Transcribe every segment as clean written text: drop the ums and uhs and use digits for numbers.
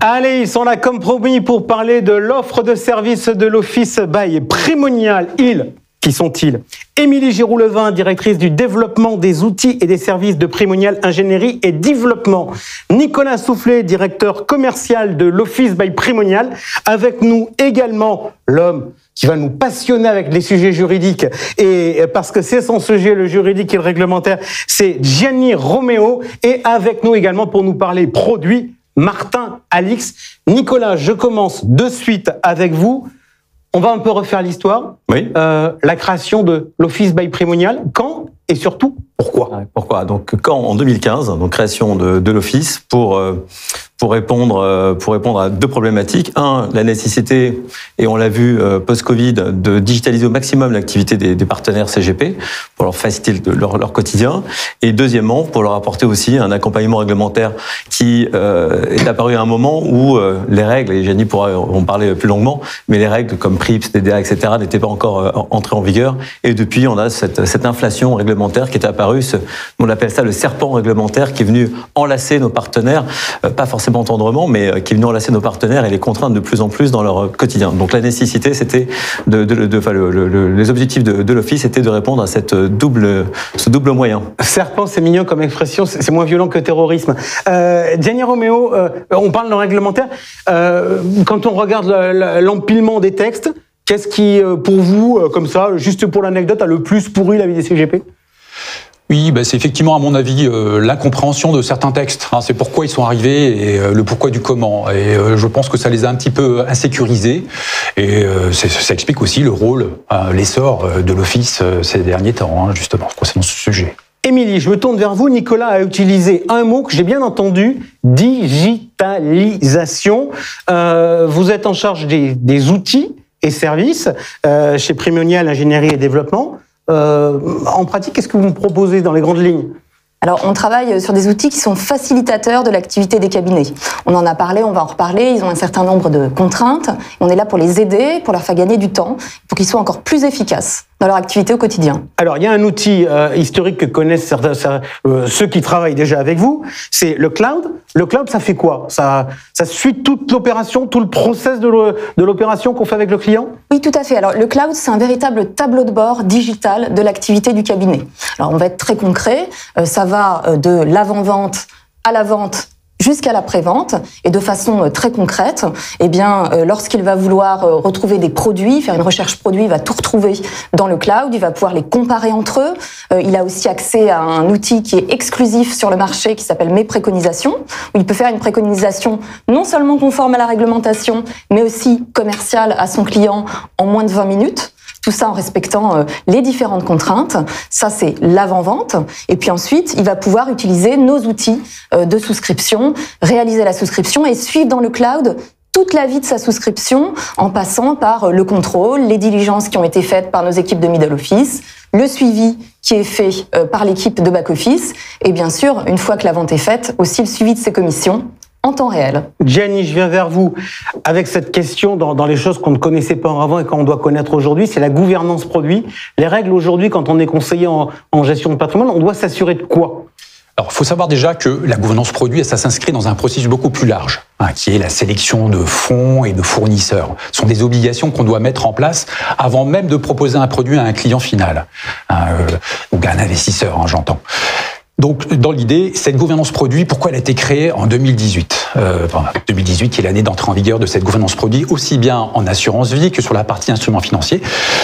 Allez, ils sont là comme promis pour parler de l'offre de service de l'Office by Primonial. Qui sont-ils? Émilie Giroux-Levin, directrice du développement des outils et des services de Primonial Ingénierie et Développement. Nicolas Soufflet, directeur commercial de l'Office by Primonial. Avec nous également l'homme qui va nous passionner avec les sujets juridiques. Et parce que c'est son sujet, le juridique et le réglementaire, c'est Gianni Romeo. Et avec nous également pour nous parler produits, Martin Alix. Nicolas, je commence de suite avec vous. On va un peu refaire l'histoire. Oui. La création de l'Office by Primonial. Quand et surtout, pourquoi? Pourquoi? Donc, quand en 2015, donc création de l'Office pour répondre à deux problématiques. Un, la nécessité, et on l'a vu post-Covid, de digitaliser au maximum l'activité des partenaires CGP pour leur faciliter leur quotidien. Et deuxièmement, pour leur apporter aussi un accompagnement réglementaire qui est apparu à un moment où les règles, et Gianni pourra en parler plus longuement, mais les règles comme PRIIPs, TDA, etc. n'étaient pas encore entrées en vigueur. Et depuis, on a cette inflation réglementaire qui est apparue, on appelle ça le serpent réglementaire qui est venu enlacer nos partenaires, pas forcément tendrement, mais qui est venu enlacer nos partenaires et les contraindre de plus en plus dans leur quotidien. Donc la nécessité, c'était les objectifs de l'Office étaient de répondre à ce double moyen. Serpent, c'est mignon comme expression, c'est moins violent que terrorisme. Gianni Romeo, on parle de réglementaire. Quand on regarde l'empilement des textes, qu'est-ce qui, pour vous, comme ça, juste pour l'anecdote, a le plus pourri la vie des CGP? Oui, c'est effectivement, à mon avis, l'incompréhension de certains textes. C'est pourquoi ils sont arrivés et le pourquoi du comment. Et je pense que ça les a un petit peu insécurisés. Et ça explique aussi le rôle, l'essor de l'Office ces derniers temps, justement, concernant ce sujet. Émilie, je me tourne vers vous. Nicolas a utilisé un mot que j'ai bien entendu, digitalisation. Vous êtes en charge des outils et services chez Primonial Ingénierie et Développement. En pratique, qu'est-ce que vous me proposez dans les grandes lignes? Alors, on travaille sur des outils qui sont facilitateurs de l'activité des cabinets. On en a parlé, on va en reparler. Ils ont un certain nombre de contraintes. On est là pour les aider, pour leur faire gagner du temps, pour qu'ils soient encore plus efficaces dans leur activité au quotidien. Alors, il y a un outil historique que connaissent ceux qui travaillent déjà avec vous, c'est le cloud. Le cloud, ça fait quoi? Ça suit toute l'opération, tout le process de l'opération qu'on fait avec le client? Oui, tout à fait. Alors, le cloud, c'est un véritable tableau de bord digital de l'activité du cabinet. Alors, on va être très concret. Ça va de l'avant-vente à la vente jusqu'à l'après-vente, et de façon très concrète, lorsqu'il va vouloir retrouver des produits, faire une recherche produit, il va tout retrouver dans le cloud, il va pouvoir les comparer entre eux. Il a aussi accès à un outil qui est exclusif sur le marché qui s'appelle Mes préconisations, où il peut faire une préconisation non seulement conforme à la réglementation, mais aussi commerciale à son client en moins de 20 minutes. Tout ça en respectant les différentes contraintes. Ça, c'est l'avant-vente. Et puis ensuite, il va pouvoir utiliser nos outils de souscription, réaliser la souscription et suivre dans le cloud toute la vie de sa souscription en passant par le contrôle, les diligences qui ont été faites par nos équipes de middle office, le suivi qui est fait par l'équipe de back office et bien sûr, une fois que la vente est faite, aussi le suivi de ses commissions en temps réel. Gianni, je viens vers vous avec cette question dans les choses qu'on ne connaissait pas avant et qu'on doit connaître aujourd'hui, c'est la gouvernance produit. Les règles aujourd'hui, quand on est conseiller en gestion de patrimoine, on doit s'assurer de quoi? Alors, il faut savoir déjà que la gouvernance produit, ça s'inscrit dans un processus beaucoup plus large, qui est la sélection de fonds et de fournisseurs. Ce sont des obligations qu'on doit mettre en place avant même de proposer un produit à un client final, ou à un investisseur, j'entends. Donc, dans l'idée, cette gouvernance produit, pourquoi elle a été créée en 2018 2018 qui est l'année d'entrée en vigueur de cette gouvernance produit, aussi bien en assurance vie que sur la partie instruments financiers.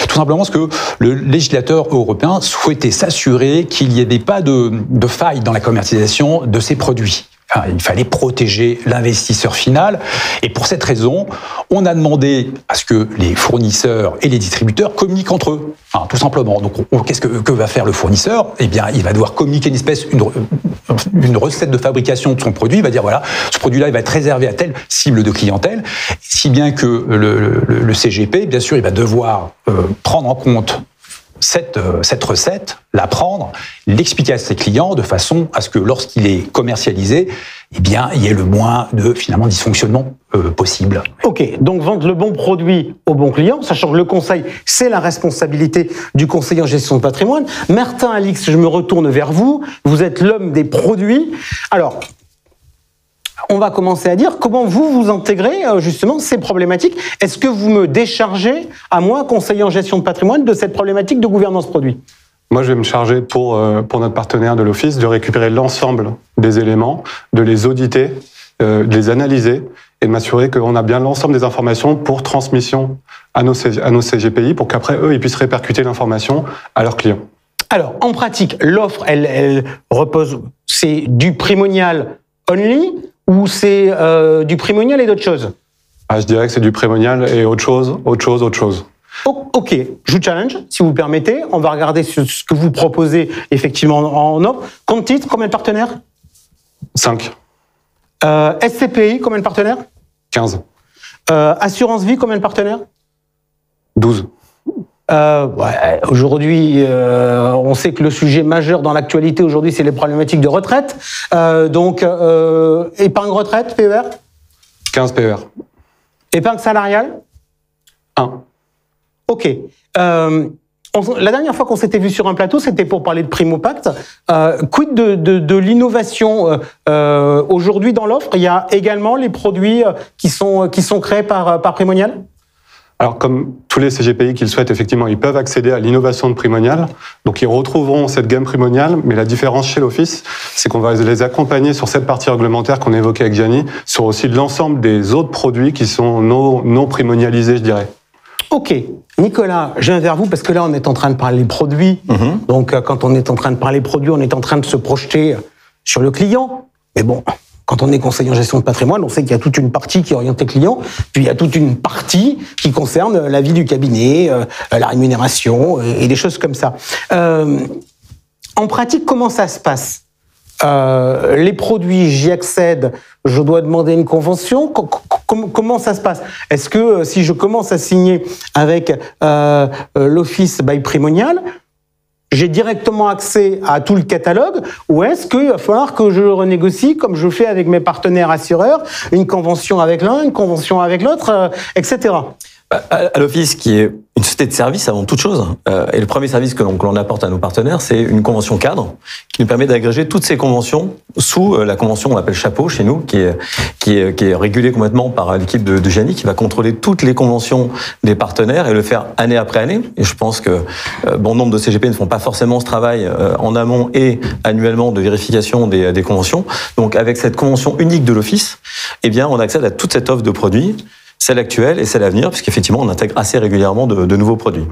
Tout simplement parce que le législateur européen souhaitait s'assurer qu'il n'y avait pas de faille dans la commercialisation de ces produits. Il fallait protéger l'investisseur final. Et pour cette raison, on a demandé à ce que les fournisseurs et les distributeurs communiquent entre eux. Tout simplement. Donc, qu'est-ce que va faire le fournisseur? Eh bien, il va devoir communiquer une recette de fabrication de son produit. Il va dire, voilà, ce produit-là, il va être réservé à telle cible de clientèle. Si bien que le CGP, bien sûr, il va devoir prendre en compte cette recette, la prendre, l'expliquer à ses clients de façon à ce que lorsqu'il est commercialisé, il y ait le moins de dysfonctionnement possible. Ok, donc vendre le bon produit au bon client, sachant que le conseil, c'est la responsabilité du conseiller en gestion de patrimoine. Martin Alix, je me retourne vers vous. Vous êtes l'homme des produits. Alors, on va commencer à dire comment vous intégrez justement ces problématiques. Est-ce que vous me déchargez, à moi, conseiller en gestion de patrimoine, de cette problématique de gouvernance produit ? Moi, je vais me charger pour notre partenaire de l'Office de récupérer l'ensemble des éléments, de les auditer, de les analyser et de m'assurer qu'on a bien l'ensemble des informations pour transmission à nos CGPI pour qu'après, eux, ils puissent répercuter l'information à leurs clients. Alors, en pratique, l'offre, elle repose, c'est du primonial only ou c'est du primonial et d'autres choses ? Je dirais que c'est du primonial et autre chose. Ok, je vous challenge, si vous le permettez. On va regarder ce que vous proposez effectivement en offre. Compte titre, combien de partenaires ? 5. SCPI, combien de partenaires ? 15. Assurance vie, combien de partenaires ? 12. Aujourd'hui, on sait que le sujet majeur dans l'actualité aujourd'hui, c'est les problématiques de retraite. Donc, épargne retraite, PER ? 15 PER. Épargne salariale ? 1. Ok. La dernière fois qu'on s'était vu sur un plateau, c'était pour parler de Primo-Pacte. Quid de l'innovation aujourd'hui dans l'offre ? Il y a également les produits qui sont créés par Primonial ? Alors, comme tous les CGPI qui le souhaitent, effectivement, ils peuvent accéder à l'innovation de Primonial. Donc, ils retrouveront cette gamme Primonial. Mais la différence chez l'Office, c'est qu'on va les accompagner sur cette partie réglementaire qu'on évoquait avec Gianni, sur aussi l'ensemble des autres produits qui sont non primonialisés, je dirais. Ok. Nicolas, je viens vers vous parce que là, on est en train de parler produits. Donc, quand on est en train de parler produits, on est en train de se projeter sur le client. Mais bon, quand on est conseiller en gestion de patrimoine, on sait qu'il y a toute une partie qui est orientée client, puis il y a toute une partie qui concerne la vie du cabinet, la rémunération et des choses comme ça. En pratique, comment ça se passe ? Les produits, j'y accède, je dois demander une convention. Comment ça se passe ? Est-ce que si je commence à signer avec l'Office by Primonial, j'ai directement accès à tout le catalogue, ou est-ce qu'il va falloir que je renégocie, comme je fais avec mes partenaires assureurs, une convention avec l'un, une convention avec l'autre, etc. À l'Office, qui est une société de service avant toute chose, et le premier service que l'on apporte à nos partenaires, c'est une convention cadre qui nous permet d'agréger toutes ces conventions sous la convention qu'on appelle chapeau chez nous, qui est régulée complètement par l'équipe de Gianni, qui va contrôler toutes les conventions des partenaires et le faire année après année. Et je pense que bon nombre de CGP ne font pas forcément ce travail en amont et annuellement de vérification des conventions. Donc avec cette convention unique de l'Office, eh bien on accède à toute cette offre de produits, celle actuelle et celle à venir, puisqu'effectivement, on intègre assez régulièrement de nouveaux produits.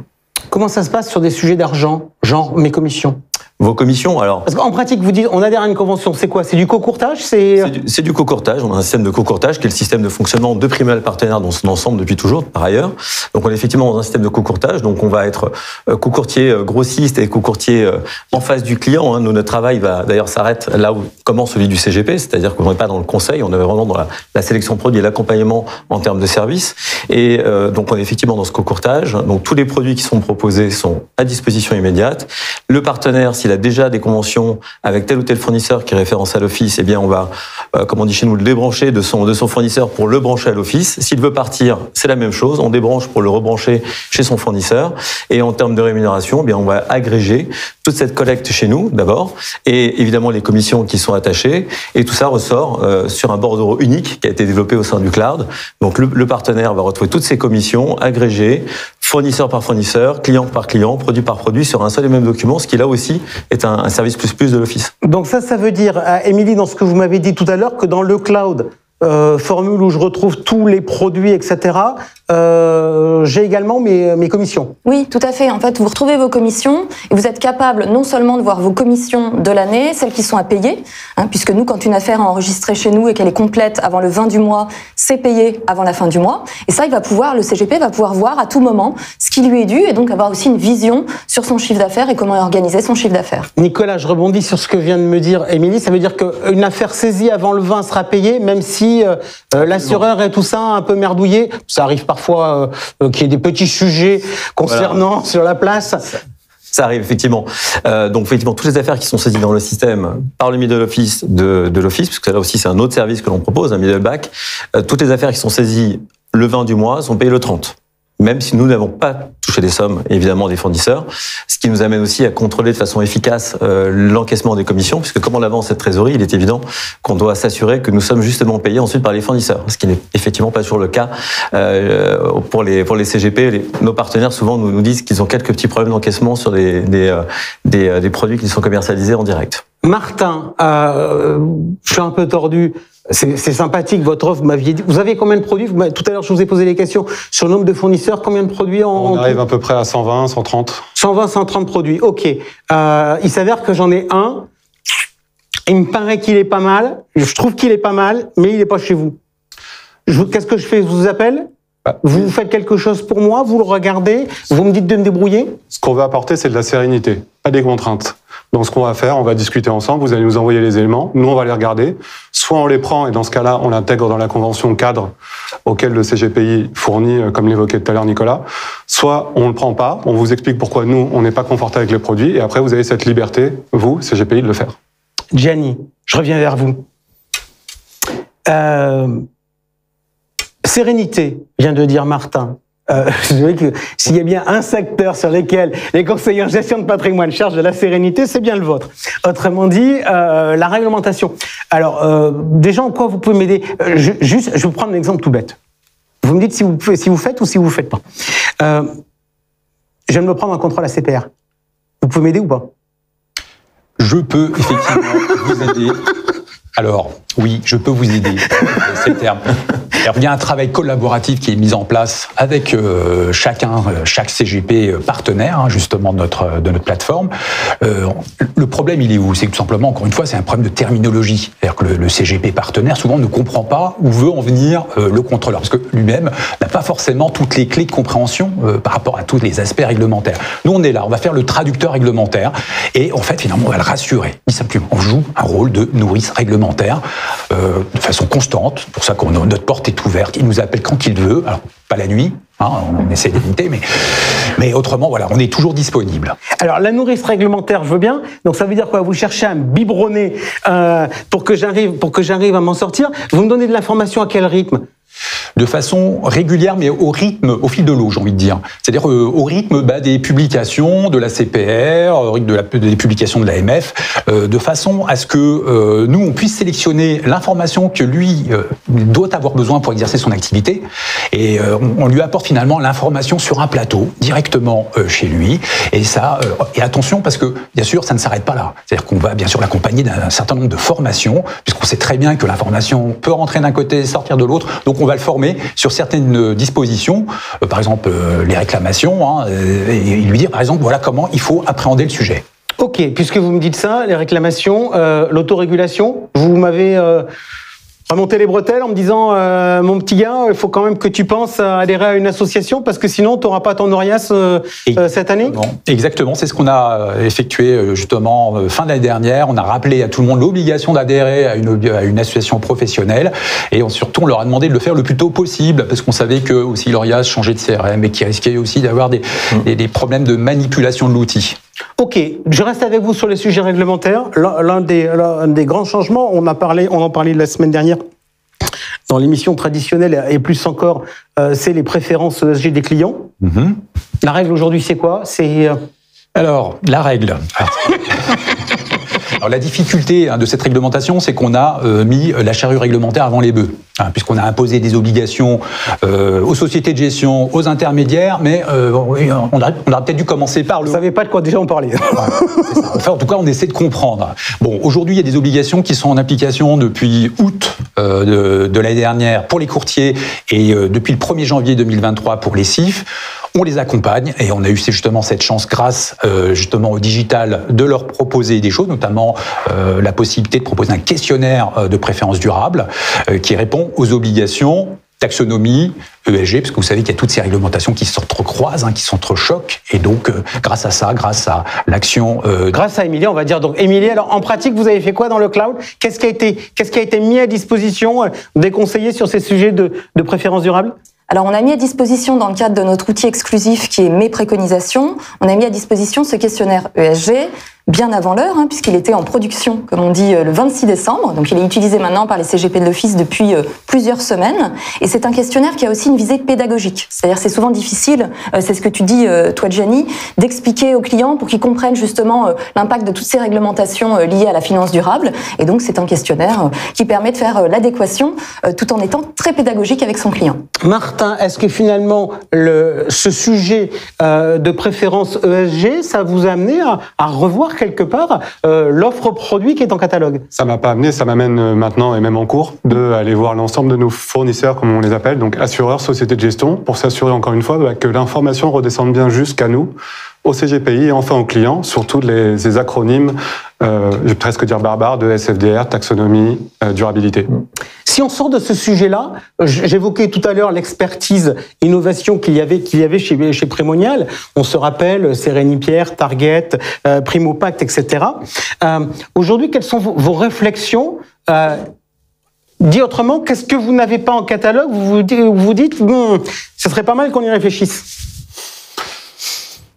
Comment ça se passe sur des sujets d'argent, genre mes commissions ? Vos commissions, alors... Parce qu'en pratique, vous dites, on adhère à une convention, c'est quoi ? C'est du co-courtage ? C'est du co-courtage, on a un système de co-courtage qui est le système de fonctionnement de Primonial Partenaires dans son ensemble depuis toujours, par ailleurs. Donc on est effectivement dans un système de co-courtage, donc on va être co-courtier grossiste et co-courtier en face du client. Nous, notre travail va d'ailleurs s'arrête là où commence celui du CGP, c'est-à-dire qu'on n'est pas dans le conseil, on est vraiment dans la sélection de produits et l'accompagnement en termes de services. Et donc on est effectivement dans ce co-courtage, donc tous les produits qui sont proposés sont à disposition immédiate. Le partenaire, s'il a déjà des conventions avec tel ou tel fournisseur qui est référencé à l'Office, eh bien on va, comme on dit chez nous, le débrancher de son fournisseur pour le brancher à l'Office. S'il veut partir, c'est la même chose, on débranche pour le rebrancher chez son fournisseur. Et en termes de rémunération, eh bien on va agréger toute cette collecte chez nous d'abord, et évidemment les commissions qui sont attachées. Et tout ça ressort sur un bordereau unique qui a été développé au sein du cloud. Donc le partenaire va retrouver toutes ces commissions agrégées, fournisseur par fournisseur, client par client, produit par produit, sur un seul et même document, ce qui là aussi est un service plus de l'Office. Donc ça veut dire, Émilie, dans ce que vous m'avez dit tout à l'heure, que dans le cloud, formule où je retrouve tous les produits, etc., j'ai également mes commissions. Oui, tout à fait. En fait, vous retrouvez vos commissions et vous êtes capable non seulement de voir vos commissions de l'année, celles qui sont à payer, puisque nous, quand une affaire est enregistrée chez nous et qu'elle est complète avant le 20 du mois, c'est payé avant la fin du mois. Et ça, le CGP va pouvoir voir à tout moment ce qui lui est dû et donc avoir aussi une vision sur son chiffre d'affaires et comment organiser son chiffre d'affaires. Nicolas, je rebondis sur ce que vient de me dire Émilie. Ça veut dire qu'une affaire saisie avant le 20 sera payée, même si l'assureur et tout ça un peu merdouillé. Ça arrive parfois qu'il y ait des petits sujets concernant sur la place. Ça arrive, effectivement. Donc, effectivement, toutes les affaires qui sont saisies dans le système par le middle office de l'Office, parce que là aussi, c'est un autre service que l'on propose, un middle back, toutes les affaires qui sont saisies le 20 du mois sont payées le 30. même si nous n'avons pas touché les sommes, évidemment, des fournisseurs, ce qui nous amène aussi à contrôler de façon efficace l'encaissement des commissions, puisque comme on avance cette trésorerie, il est évident qu'on doit s'assurer que nous sommes justement payés ensuite par les fournisseurs, ce qui n'est effectivement pas toujours le cas pour les CGP. Nos partenaires souvent nous disent qu'ils ont quelques petits problèmes d'encaissement sur des produits qui sont commercialisés en direct. Martin, je suis un peu tordu. C'est sympathique votre offre. Vous m'aviez dit, vous avez combien de produits? Tout à l'heure, je vous ai posé des questions sur le nombre de fournisseurs. Combien de produits On arrive à peu près à 120, 130. 120, 130 produits. Ok. Il s'avère que j'en ai un. Il me paraît qu'il est pas mal. Je trouve qu'il est pas mal, mais il est pas chez vous. Qu'est-ce que je fais? Je vous appelle? Vous faites quelque chose pour moi? Vous le regardez? Vous me dites de me débrouiller? Ce qu'on veut apporter, c'est de la sérénité, pas des contraintes. Donc ce qu'on va faire, on va discuter ensemble, vous allez nous envoyer les éléments, nous on va les regarder, soit on les prend et dans ce cas-là, on l'intègre dans la convention cadre auquel le CGPI fournit, comme l'évoquait tout à l'heure Nicolas, soit on ne le prend pas, on vous explique pourquoi nous, on n'est pas confortable avec les produits, et après vous avez cette liberté, vous, CGPI, de le faire. Gianni, je reviens vers vous. Sérénité, vient de dire Martin. Je dirais que s'il y a bien un secteur sur lequel les conseillers en gestion de patrimoine cherchent de la sérénité, c'est bien le vôtre. Autrement dit, la réglementation. Alors, déjà, en quoi vous pouvez m'aider? Juste, je vais vous prendre un exemple tout bête. Vous me dites si vous faites ou si vous faites pas. Je viens de me prendre un contrôle ACPR. Vous pouvez m'aider ou pas? Je peux effectivement vous aider. Alors, oui, je peux vous aider, c'est le terme. Alors, il y a un travail collaboratif qui est mis en place avec chaque CGP partenaire, justement, de notre plateforme. Le problème, il est où? C'est que tout simplement, encore une fois, c'est un problème de terminologie. C'est-à-dire que le CGP partenaire, souvent, ne comprend pas où veut en venir le contrôleur, parce que lui-même n'a pas forcément toutes les clés de compréhension par rapport à tous les aspects réglementaires. Nous, on est là, on va faire le traducteur réglementaire, et en fait, finalement, on va le rassurer. Tout simplement, on joue un rôle de nourrice réglementaire de façon constante. C'est pour ça que notre porte est ouverte. Il nous appelle quand il veut. Alors, pas la nuit, hein, on essaie d'éviter, mais autrement, voilà, on est toujours disponible. Alors, la nourrice réglementaire, je veux bien. Donc, ça veut dire quoi? Vous cherchez à me biberonner pour que j'arrive à m'en sortir. Vous me donnez de l'information à quel rythme? De façon régulière, mais au fil de l'eau, j'ai envie de dire. C'est-à-dire au rythme des publications de la CPR, au rythme des publications de l'AMF, de façon à ce que nous, on puisse sélectionner l'information que lui doit avoir besoin pour exercer son activité, et on lui apporte finalement l'information sur un plateau, directement chez lui. Et ça, et attention, parce que, bien sûr, ça ne s'arrête pas là. C'est-à-dire qu'on va bien sûr l'accompagner d'un certain nombre de formations, puisqu'on sait très bien que l'information peut rentrer d'un côté et sortir de l'autre, donc on va le former sur certaines dispositions, par exemple les réclamations, et lui dire par exemple voilà comment il faut appréhender le sujet. Ok, puisque vous me dites ça, les réclamations, l'autorégulation, vous m'avez remonté les bretelles en me disant mon petit gars, il faut quand même que tu penses à adhérer à une association parce que sinon tu n'auras pas ton ORIAS cette année. Exactement, c'est ce qu'on a effectué justement fin de l'année dernière. On a rappelé à tout le monde l'obligation d'adhérer à une association professionnelle, et surtout on leur a demandé de le faire le plus tôt possible parce qu'on savait que aussi l'ORIAS changeait de CRM et qu'il risquait aussi d'avoir des problèmes de manipulation de l'outil. Ok, je reste avec vous sur les sujets réglementaires. L'un des grands changements, on en parlait la semaine dernière dans l'émission traditionnelle, et plus encore, c'est les préférences ESG des clients. Mm-hmm. La règle aujourd'hui, c'est quoi? Alors, la règle. Alors, la difficulté de cette réglementation, c'est qu'on a mis la charrue réglementaire avant les bœufs, puisqu'on a imposé des obligations aux sociétés de gestion, aux intermédiaires, mais on aurait peut-être dû commencer par le... Vous ne savez pas de quoi déjà on parlait. C'est ça. Enfin, en tout cas, on essaie de comprendre. Bon, aujourd'hui, il y a des obligations qui sont en application depuis août de l'année dernière pour les courtiers et depuis le 1er janvier 2023 pour les CIF. On les accompagne et on a eu justement cette chance grâce justement au digital de leur proposer des choses, notamment la possibilité de proposer un questionnaire de préférence durable qui répond aux obligations taxonomie, ESG, parce que vous savez qu'il y a toutes ces réglementations qui s'entrecroisent, qui s'entrechoquent, et donc grâce à ça, grâce à l'action... Grâce à Émilie, on va dire. Donc Émilie, alors en pratique, vous avez fait quoi dans le cloud? Qu'est-ce qui a été mis à disposition des conseillers sur ces sujets de préférence durable? Alors, on a mis à disposition, dans le cadre de notre outil exclusif qui est Mes préconisations, on a mis à disposition ce questionnaire ESG, bien avant l'heure, puisqu'il était en production, comme on dit, le 26 décembre. Donc il est utilisé maintenant par les CGP de l'Office depuis plusieurs semaines. Et c'est un questionnaire qui a aussi une visée pédagogique. C'est-à-dire c'est souvent difficile, c'est ce que tu dis, toi Gianni, d'expliquer aux clients pour qu'ils comprennent justement l'impact de toutes ces réglementations liées à la finance durable. Et donc c'est un questionnaire qui permet de faire l'adéquation tout en étant très pédagogique avec son client. Martin, est-ce que finalement ce sujet de préférence ESG, ça vous a amené à revoir quelque part l'offre produit qui est en catalogue? Ça m'a pas amené, ça m'amène maintenant et même en cours d'aller voir l'ensemble de nos fournisseurs, comme on les appelle, donc assureurs, sociétés de gestion, pour s'assurer encore une fois que l'information redescende bien jusqu'à nous, au CGPI et enfin aux clients, surtout les acronymes, je vais presque dire barbares, de SFDR, taxonomie, durabilité. Si on sort de ce sujet-là, j'évoquais tout à l'heure l'expertise innovation qu'il y avait chez Primonial. On se rappelle Sérénipierre, Target, Primopact, etc. Aujourd'hui, quelles sont vos réflexions? Dit autrement, qu'est-ce que vous n'avez pas en catalogue? Vous vous dites, ce serait pas mal qu'on y réfléchisse.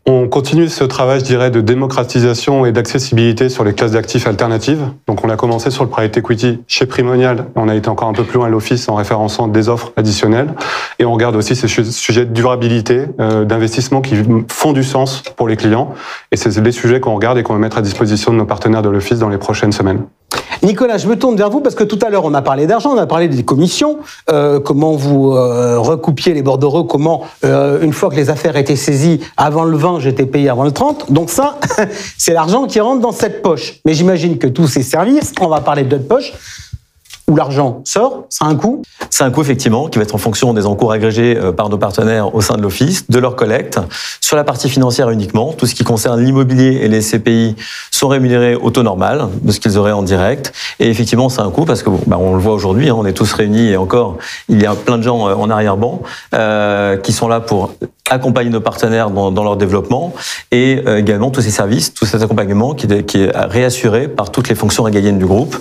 On continue ce travail, je dirais, de démocratisation et d'accessibilité sur les classes d'actifs alternatives. Donc on a commencé sur le private equity chez Primonial. On a été encore un peu plus loin à l'Office en référençant des offres additionnelles. Et on regarde aussi ces sujets de durabilité, d'investissement qui font du sens pour les clients. Et c'est des sujets qu'on regarde et qu'on va mettre à disposition de nos partenaires de l'Office dans les prochaines semaines. Nicolas, je me tourne vers vous parce que tout à l'heure on a parlé d'argent, on a parlé des commissions, comment vous recoupiez les bordereaux, comment une fois que les affaires étaient saisies avant le 20, j'étais payé avant le 30. Donc ça, c'est l'argent qui rentre dans cette poche. Mais j'imagine que tous ces services, on va parler d'autres poches, où l'argent sort, ça a un coût. C'est un coût effectivement qui va être en fonction des encours agrégés par nos partenaires au sein de l'Office, de leur collecte. Sur la partie financière uniquement, tout ce qui concerne l'immobilier et les CPI sont rémunérés au taux normal de ce qu'ils auraient en direct. Et effectivement, c'est un coût parce que on le voit aujourd'hui, on est tous réunis et encore, il y a plein de gens en arrière-ban qui sont là pour accompagner nos partenaires dans leur développement et également tous ces services, tout cet accompagnement qui est réassuré par toutes les fonctions régaliennes du groupe.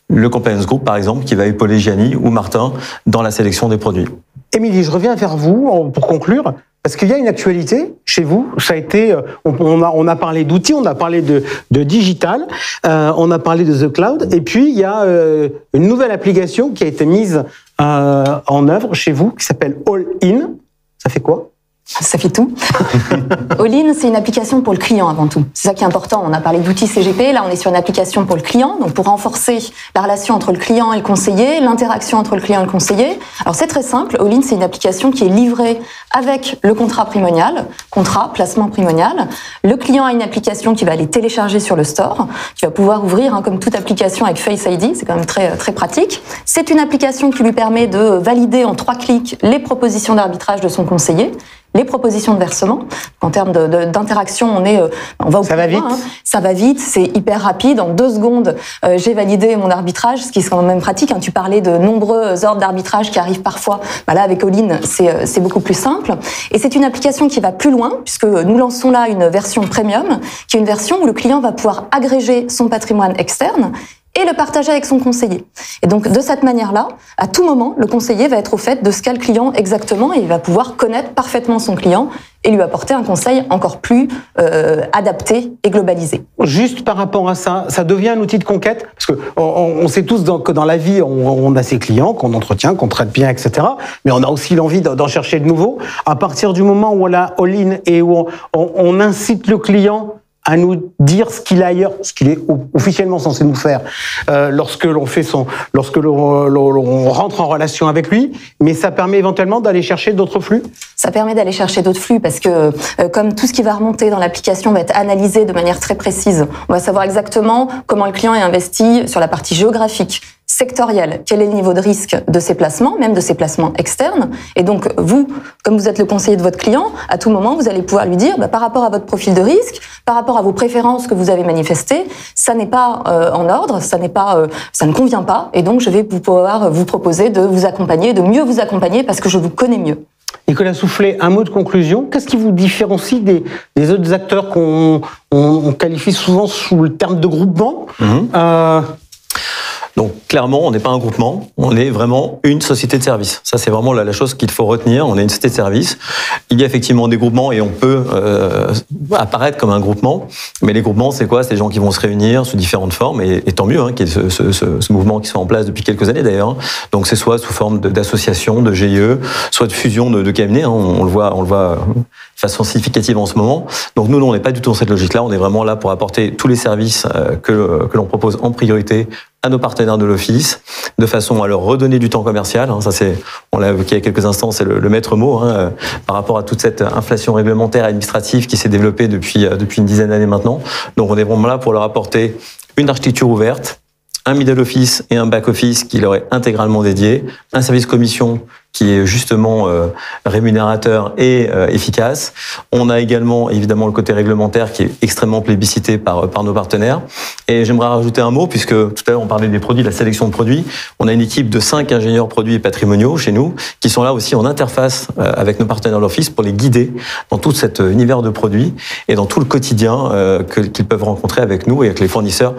Le Compliance Group, par exemple, qui va épauler Gianni ou Martin dans la sélection des produits. Émilie, je reviens vers vous pour conclure, parce qu'il y a une actualité chez vous. Ça a été, on a parlé d'outils, on a parlé de digital, on a parlé de The Cloud, et puis il y a une nouvelle application qui a été mise en œuvre chez vous, qui s'appelle All In. Ça fait quoi ? Ça fait tout. All-in, c'est une application pour le client avant tout. C'est ça qui est important. On a parlé d'outils CGP, là on est sur une application pour le client, donc pour renforcer la relation entre le client et le conseiller, l'interaction entre le client et le conseiller. Alors c'est très simple, All-in c'est une application qui est livrée avec le contrat Primonial, contrat, placement Primonial. Le client a une application qui va aller télécharger sur le store, qui va pouvoir ouvrir comme toute application avec Face ID, c'est quand même très, très pratique. C'est une application qui lui permet de valider en 3 clics les propositions d'arbitrage de son conseiller, les propositions de versement. En termes d'interaction, on va au ça va vite. Ça va vite, c'est hyper rapide. En 2 secondes, j'ai validé mon arbitrage, ce qui est quand même pratique. Tu parlais de nombreux ordres d'arbitrage qui arrivent parfois. Là, avec All-in, c'est beaucoup plus simple. Et c'est une application qui va plus loin, puisque nous lançons là une version premium, qui est une version où le client va pouvoir agréger son patrimoine externe et le partager avec son conseiller. Et donc, de cette manière-là, à tout moment, le conseiller va être au fait de ce qu'a le client exactement et il va pouvoir connaître parfaitement son client et lui apporter un conseil encore plus adapté et globalisé. Juste par rapport à ça, ça devient un outil de conquête, parce que on sait tous que dans la vie, on a ses clients qu'on entretient, qu'on traite bien, etc. Mais on a aussi l'envie d'en chercher de nouveaux. À partir du moment où on a All-in et où on incite le client à nous dire ce qu'il a ailleurs, ce qu'il est officiellement censé nous faire lorsque l'on rentre en relation avec lui, mais ça permet éventuellement d'aller chercher d'autres flux. Ça permet d'aller chercher d'autres flux parce que comme tout ce qui va remonter dans l'application va être analysé de manière très précise, on va savoir exactement comment le client est investi sur la partie géographique, sectorielle, quel est le niveau de risque de ses placements, même de ses placements externes. Et donc, vous, comme vous êtes le conseiller de votre client, à tout moment, vous allez pouvoir lui dire, par rapport à votre profil de risque, par rapport à vos préférences que vous avez manifestées, ça n'est pas en ordre, ça ne convient pas. Et donc, je vais pouvoir vous proposer de vous accompagner, de mieux vous accompagner parce que je vous connais mieux. Nicolas Soufflet, un mot de conclusion. Qu'est-ce qui vous différencie des autres acteurs qu'on qualifie souvent sous le terme de groupement Donc clairement, on n'est pas un groupement, on est vraiment une société de service. Ça, c'est vraiment la chose qu'il faut retenir. On est une société de service. Il y a effectivement des groupements et on peut apparaître comme un groupement. Mais les groupements, c'est quoi? C'est des gens qui vont se réunir sous différentes formes et tant mieux qu'il y ait ce mouvement qui soit en place depuis quelques années d'ailleurs. Donc c'est soit sous forme d'association, de GIE, soit de fusion de cabinets. On le voit de façon significative en ce moment. Donc nous, on n'est pas du tout dans cette logique-là. On est vraiment là pour apporter tous les services que l'on propose en priorité à nos partenaires de l'Office, de façon à leur redonner du temps commercial. Ça, on l'a évoqué il y a quelques instants, c'est le maître mot par rapport à toute cette inflation réglementaire et administrative qui s'est développée depuis une dizaine d'années maintenant. Donc on est vraiment là pour leur apporter une architecture ouverte, un middle office et un back office qui leur est intégralement dédié, un service commission qui est justement rémunérateur et efficace. On a également évidemment le côté réglementaire qui est extrêmement plébiscité par nos partenaires. Et j'aimerais rajouter un mot, puisque tout à l'heure on parlait des produits, de la sélection de produits. On a une équipe de 5 ingénieurs produits et patrimoniaux chez nous qui sont là aussi en interface avec nos partenaires de l'Office pour les guider dans tout cet univers de produits et dans tout le quotidien qu'ils peuvent rencontrer avec nous et avec les fournisseurs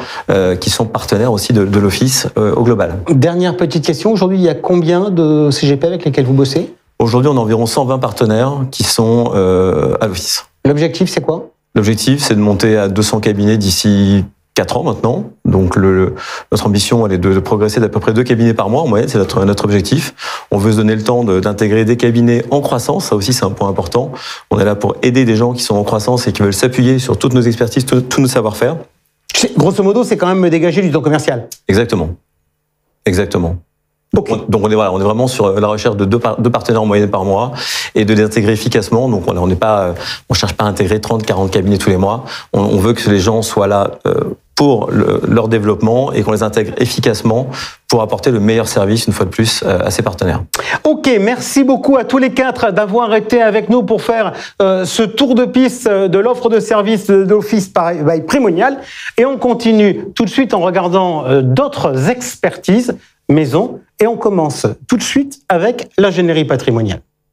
qui sont partenaires aussi de l'Office au global. Dernière petite question, aujourd'hui il y a combien de CGP avec lesquels vous bossez? Aujourd'hui, on a environ 120 partenaires qui sont à l'Office. L'objectif, c'est quoi? L'objectif, c'est de monter à 200 cabinets d'ici 4 ans maintenant. Donc notre ambition, elle est de progresser d'à peu près 2 cabinets par mois en moyenne, c'est notre objectif. On veut se donner le temps d'intégrer des cabinets en croissance, ça aussi c'est un point important. On est là pour aider des gens qui sont en croissance et qui veulent s'appuyer sur toutes nos expertises, tous nos savoir-faire. Grosso modo, c'est quand même dégager du temps commercial. Exactement. Okay. Donc on est vraiment sur la recherche de deux partenaires en moyenne par mois et de les intégrer efficacement. Donc on cherche pas à intégrer 30, 40 cabinets tous les mois. On veut que les gens soient là pour leur développement et qu'on les intègre efficacement pour apporter le meilleur service, une fois de plus, à ses partenaires. Ok, merci beaucoup à tous les 4 d'avoir été avec nous pour faire ce tour de piste de l'offre de service d'Office by Primonial. Et on continue tout de suite en regardant d'autres expertises maison. Et on commence tout de suite avec l'ingénierie patrimoniale.